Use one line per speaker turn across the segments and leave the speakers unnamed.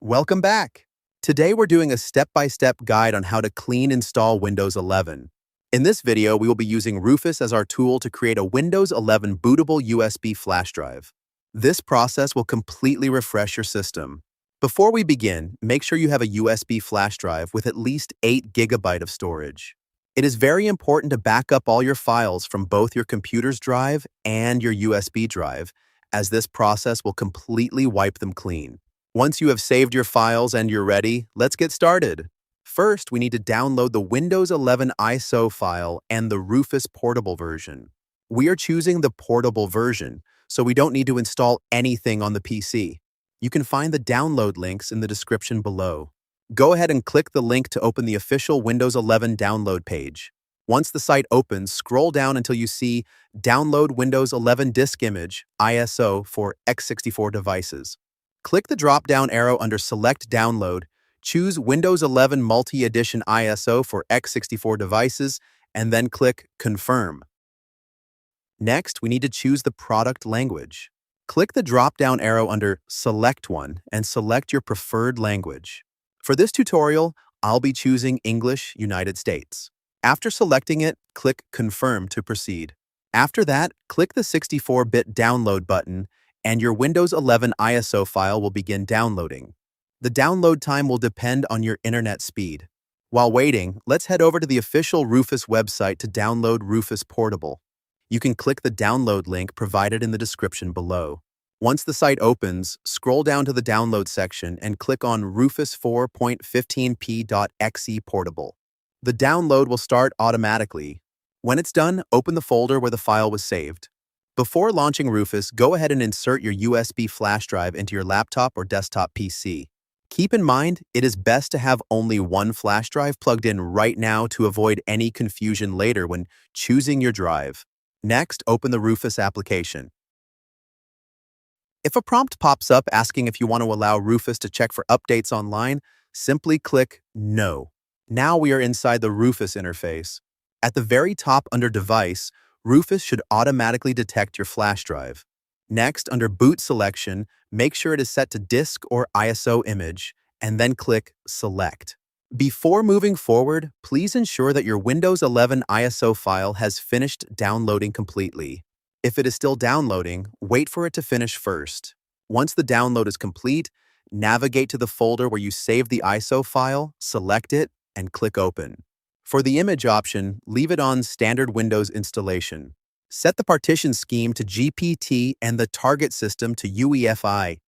Welcome back. Today we're doing a step-by-step guide on how to clean install Windows 11. In this video, we will be using Rufus as our tool to create a Windows 11 bootable USB flash drive. This process will completely refresh your system. Before we begin, make sure you have a USB flash drive with at least 8 GB of storage. It is very important to back up all your files from both your computer's drive and your USB drive, as this process will completely wipe them clean. Once you have saved your files and you're ready, let's get started. First, we need to download the Windows 11 ISO file and the Rufus portable version. We are choosing the portable version, so we don't need to install anything on the PC. You can find the download links in the description below. Go ahead and click the link to open the official Windows 11 download page. Once the site opens, scroll down until you see Download Windows 11 Disk Image, ISO for x64 devices. Click the drop-down arrow under Select Download, choose Windows 11 Multi-Edition ISO for x64 devices, and then click Confirm. Next, we need to choose the product language. Click the drop-down arrow under Select One and select your preferred language. For this tutorial, I'll be choosing English, United States. After selecting it, click Confirm to proceed. After that, click the 64-bit download button and your Windows 11 ISO file will begin downloading. The download time will depend on your internet speed. While waiting, let's head over to the official Rufus website to download Rufus Portable. You can click the download link provided in the description below. Once the site opens, scroll down to the download section and click on Rufus 4.15p.exe Portable. The download will start automatically. When it's done, open the folder where the file was saved. Before launching Rufus, go ahead and insert your USB flash drive into your laptop or desktop PC. Keep in mind, it is best to have only one flash drive plugged in right now to avoid any confusion later when choosing your drive. Next, open the Rufus application. If a prompt pops up asking if you want to allow Rufus to check for updates online, simply click No. Now we are inside the Rufus interface. At the very top under Device, Rufus should automatically detect your flash drive. Next, under Boot Selection, make sure it is set to Disk or ISO image, and then click Select. Before moving forward, please ensure that your Windows 11 ISO file has finished downloading completely. If it is still downloading, wait for it to finish first. Once the download is complete, navigate to the folder where you saved the ISO file, select it, and click Open. For the image option, leave it on Standard Windows Installation. Set the partition scheme to GPT and the target system to UEFI.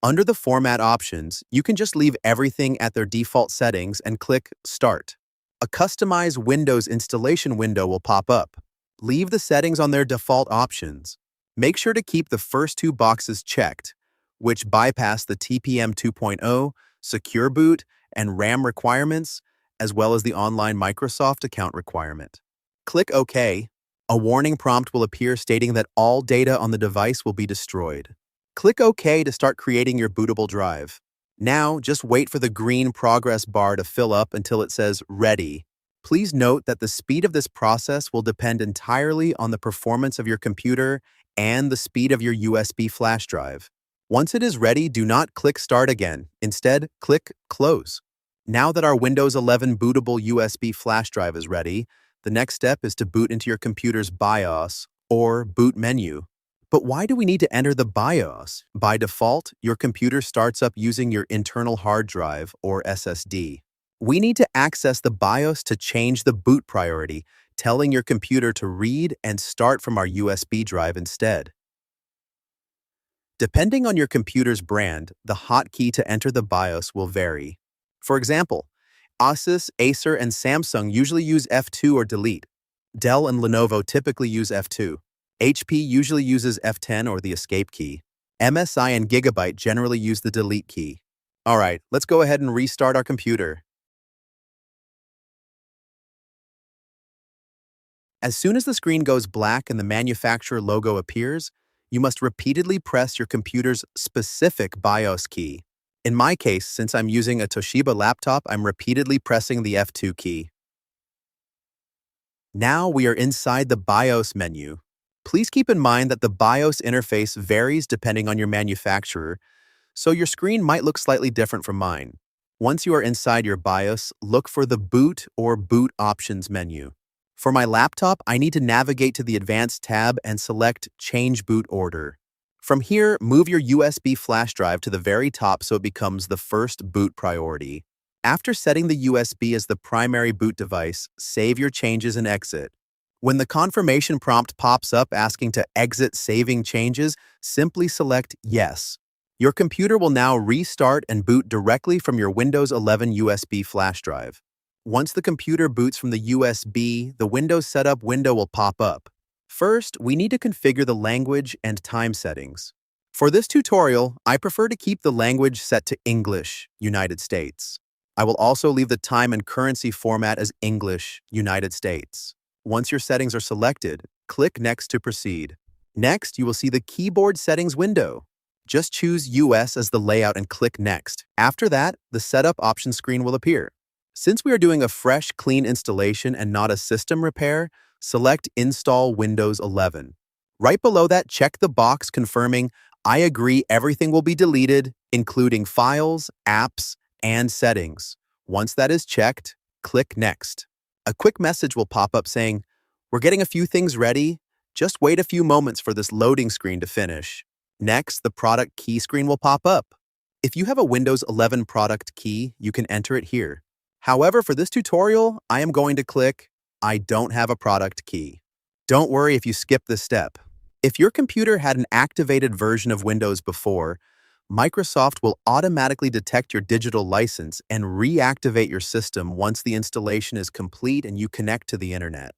Under the format options, you can just leave everything at their default settings and click Start. A customized Windows installation window will pop up. Leave the settings on their default options. Make sure to keep the first two boxes checked, which bypass the TPM 2.0, Secure Boot, and RAM requirements, as well as the online Microsoft account requirement. Click OK. A warning prompt will appear stating that all data on the device will be destroyed. Click OK to start creating your bootable drive. Now, just wait for the green progress bar to fill up until it says Ready. Please note that the speed of this process will depend entirely on the performance of your computer and the speed of your USB flash drive. Once it is ready, do not click Start again. Instead, click Close. Now that our Windows 11 bootable USB flash drive is ready, the next step is to boot into your computer's BIOS or boot menu. But why do we need to enter the BIOS? By default, your computer starts up using your internal hard drive or SSD. We need to access the BIOS to change the boot priority, telling your computer to read and start from our USB drive instead. Depending on your computer's brand, the hotkey to enter the BIOS will vary. For example, Asus, Acer, and Samsung usually use F2 or delete. Dell and Lenovo typically use F2. HP usually uses F10 or the escape key. MSI and Gigabyte generally use the delete key. All right, let's go ahead and restart our computer. As soon as the screen goes black and the manufacturer logo appears, you must repeatedly press your computer's specific BIOS key. In my case, since I'm using a Toshiba laptop, I'm repeatedly pressing the F2 key. Now we are inside the BIOS menu. Please keep in mind that the BIOS interface varies depending on your manufacturer, so your screen might look slightly different from mine. Once you are inside your BIOS, look for the Boot or Boot Options menu. For my laptop, I need to navigate to the Advanced tab and select Change Boot Order. From here, move your USB flash drive to the very top so it becomes the first boot priority. After setting the USB as the primary boot device, save your changes and exit. When the confirmation prompt pops up asking to exit saving changes, simply select Yes. Your computer will now restart and boot directly from your Windows 11 USB flash drive. Once the computer boots from the USB, the Windows Setup window will pop up. First, we need to configure the language and time settings. For this tutorial, I prefer to keep the language set to English, United States. I will also leave the time and currency format as English, United States. Once your settings are selected, click Next to proceed. Next, you will see the keyboard settings window. Just choose US as the layout and click Next. After that, the Setup option screen will appear. Since we are doing a fresh, clean installation and not a system repair, select Install Windows 11. Right below that, check the box confirming I agree everything will be deleted, including files, apps, and settings. Once that is checked, click Next. A quick message will pop up saying, "We're getting a few things ready. Just wait a few moments for this loading screen to finish." Next, the product key screen will pop up. If you have a Windows 11 product key, you can enter it here. However, for this tutorial, I am going to click I don't have a product key. Don't worry if you skip this step. If your computer had an activated version of Windows before, Microsoft will automatically detect your digital license and reactivate your system once the installation is complete and you connect to the internet.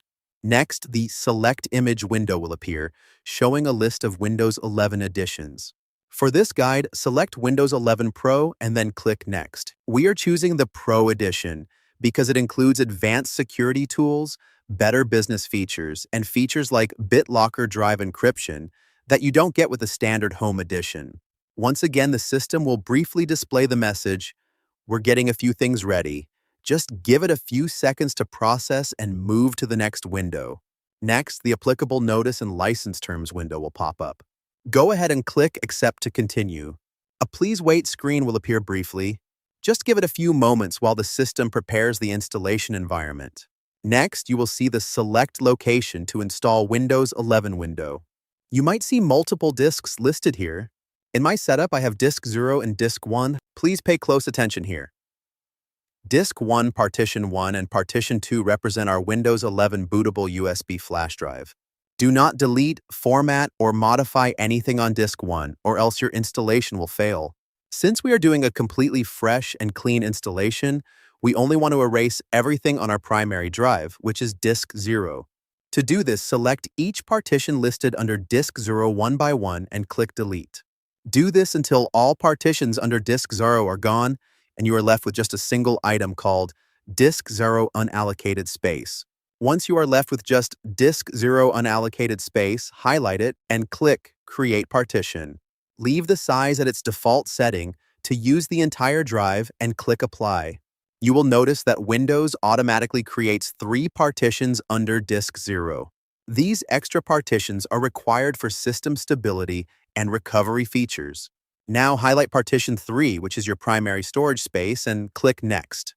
Next, the Select Image window will appear, showing a list of Windows 11 editions. For this guide, select Windows 11 Pro and then click Next. We are choosing the Pro edition because it includes advanced security tools, better business features, and features like BitLocker drive encryption that you don't get with the standard Home edition. Once again, the system will briefly display the message, "We're getting a few things ready. Just give it a few seconds to process and move to the next window." Next, the applicable notice and license terms window will pop up. Go ahead and click Accept to continue. A Please Wait screen will appear briefly. Just give it a few moments while the system prepares the installation environment. Next, you will see the Select Location to install Windows 11 window. You might see multiple disks listed here. In my setup, I have Disk 0 and Disk 1. Please pay close attention here. Disk 1, Partition 1, and Partition 2 represent our Windows 11 bootable USB flash drive. Do not delete, format, or modify anything on Disk 1, or else your installation will fail. Since we are doing a completely fresh and clean installation, we only want to erase everything on our primary drive, which is Disk 0. To do this, select each partition listed under Disk 0 one by one and click Delete. Do this until all partitions under Disk 0 are gone and you are left with just a single item called Disk 0 Unallocated Space. Once you are left with just Disk 0 Unallocated Space, highlight it and click Create Partition. Leave the size at its default setting to use the entire drive and click Apply. You will notice that Windows automatically creates 3 partitions under Disk 0. These extra partitions are required for system stability and recovery features. Now highlight Partition 3, which is your primary storage space, and click Next.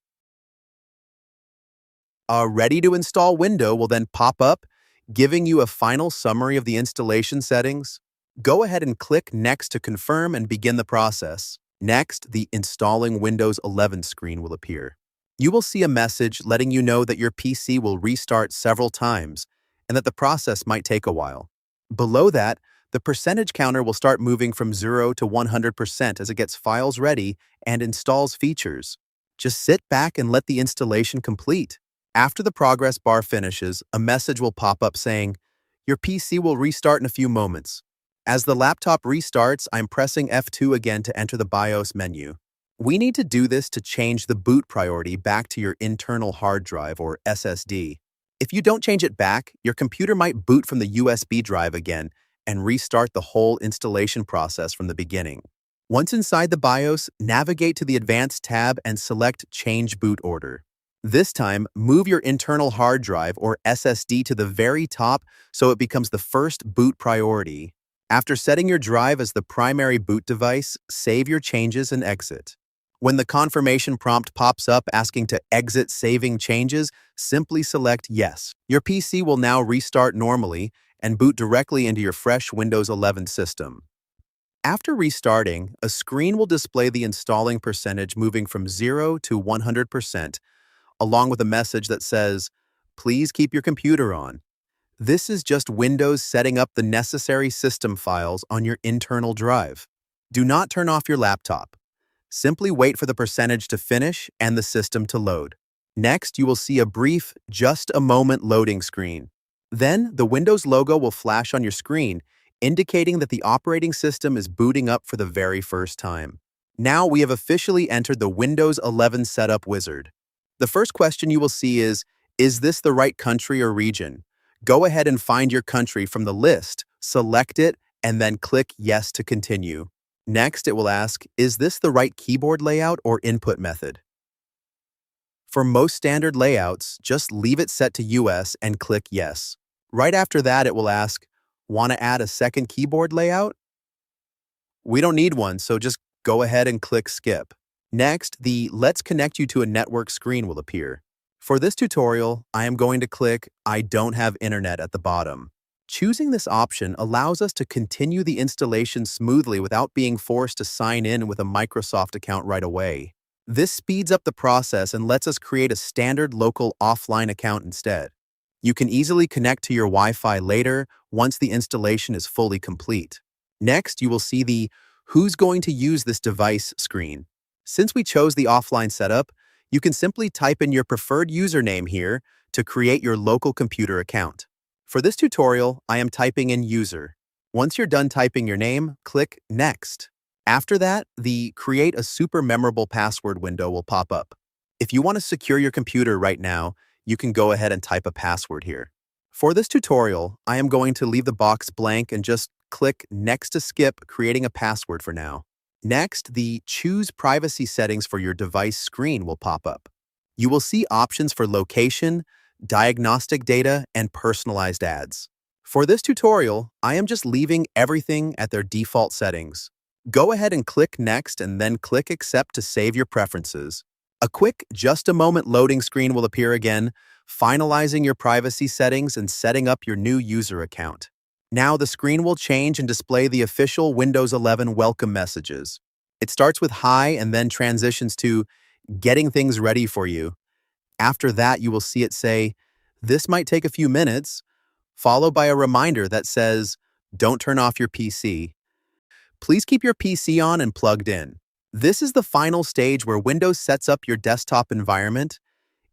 A Ready to Install window will then pop up, giving you a final summary of the installation settings. Go ahead and click Next to confirm and begin the process. Next, the Installing Windows 11 screen will appear. You will see a message letting you know that your PC will restart several times and that the process might take a while. Below that, the percentage counter will start moving from 0 to 100% as it gets files ready and installs features. Just sit back and let the installation complete. After the progress bar finishes, a message will pop up saying, "Your PC will restart in a few moments." As the laptop restarts, I'm pressing F2 again to enter the BIOS menu. We need to do this to change the boot priority back to your internal hard drive or SSD. If you don't change it back, your computer might boot from the USB drive again and restart the whole installation process from the beginning. Once inside the BIOS, navigate to the Advanced tab and select Change Boot Order. This time, move your internal hard drive or SSD to the very top so it becomes the first boot priority. After setting your drive as the primary boot device, save your changes and exit. When the confirmation prompt pops up asking to exit saving changes, simply select Yes. Your PC will now restart normally and boot directly into your fresh Windows 11 system. After restarting, a screen will display the installing percentage moving from 0 to 100%, along with a message that says, "Please keep your computer on." This is just Windows setting up the necessary system files on your internal drive. Do not turn off your laptop. Simply wait for the percentage to finish and the system to load. Next, you will see a brief, just a moment loading screen. Then, the Windows logo will flash on your screen, indicating that the operating system is booting up for the very first time. Now we have officially entered the Windows 11 setup wizard. The first question you will see is this the right country or region? Go ahead and find your country from the list, select it, and then click Yes to continue. Next, it will ask, is this the right keyboard layout or input method? For most standard layouts, just leave it set to US and click Yes. Right after that, it will ask, want to add a second keyboard layout? We don't need one, so just go ahead and click Skip. Next, the Let's Connect You to a Network screen will appear. For this tutorial, I am going to click I don't have internet at the bottom. Choosing this option allows us to continue the installation smoothly without being forced to sign in with a Microsoft account right away. This speeds up the process and lets us create a standard local offline account instead. You can easily connect to your Wi-Fi later once the installation is fully complete. Next, you will see the Who's going to use this device screen. Since we chose the offline setup, you can simply type in your preferred username here to create your local computer account. For this tutorial, I am typing in user. Once you're done typing your name, click Next. After that, the Create a Super Memorable Password window will pop up. If you want to secure your computer right now, you can go ahead and type a password here. For this tutorial, I am going to leave the box blank and just click Next to skip creating a password for now. Next, the Choose Privacy Settings for your device screen will pop up. You will see options for location, diagnostic data, and personalized ads. For this tutorial, I am just leaving everything at their default settings. Go ahead and click Next and then click Accept to save your preferences. A quick, just a moment loading screen will appear again, finalizing your privacy settings and setting up your new user account. Now the screen will change and display the official Windows 11 welcome messages. It starts with Hi and then transitions to Getting things ready for you. After that, you will see it say, this might take a few minutes, followed by a reminder that says, don't turn off your PC. Please keep your PC on and plugged in. This is the final stage where Windows sets up your desktop environment,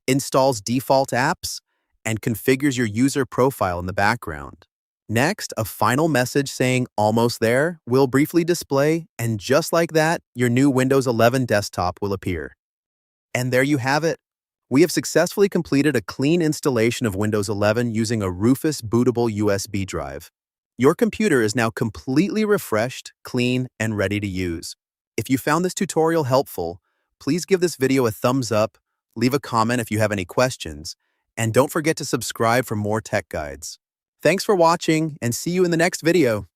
installs default apps, and configures your user profile in the background. Next, a final message saying almost there will briefly display, and just like that, your new Windows 11 desktop will appear. And there you have it. We have successfully completed a clean installation of Windows 11 using a Rufus bootable USB drive. Your computer is now completely refreshed, clean, and ready to use. If you found this tutorial helpful, please give this video a thumbs up, leave a comment if you have any questions, and don't forget to subscribe for more tech guides. Thanks for watching, and see you in the next video.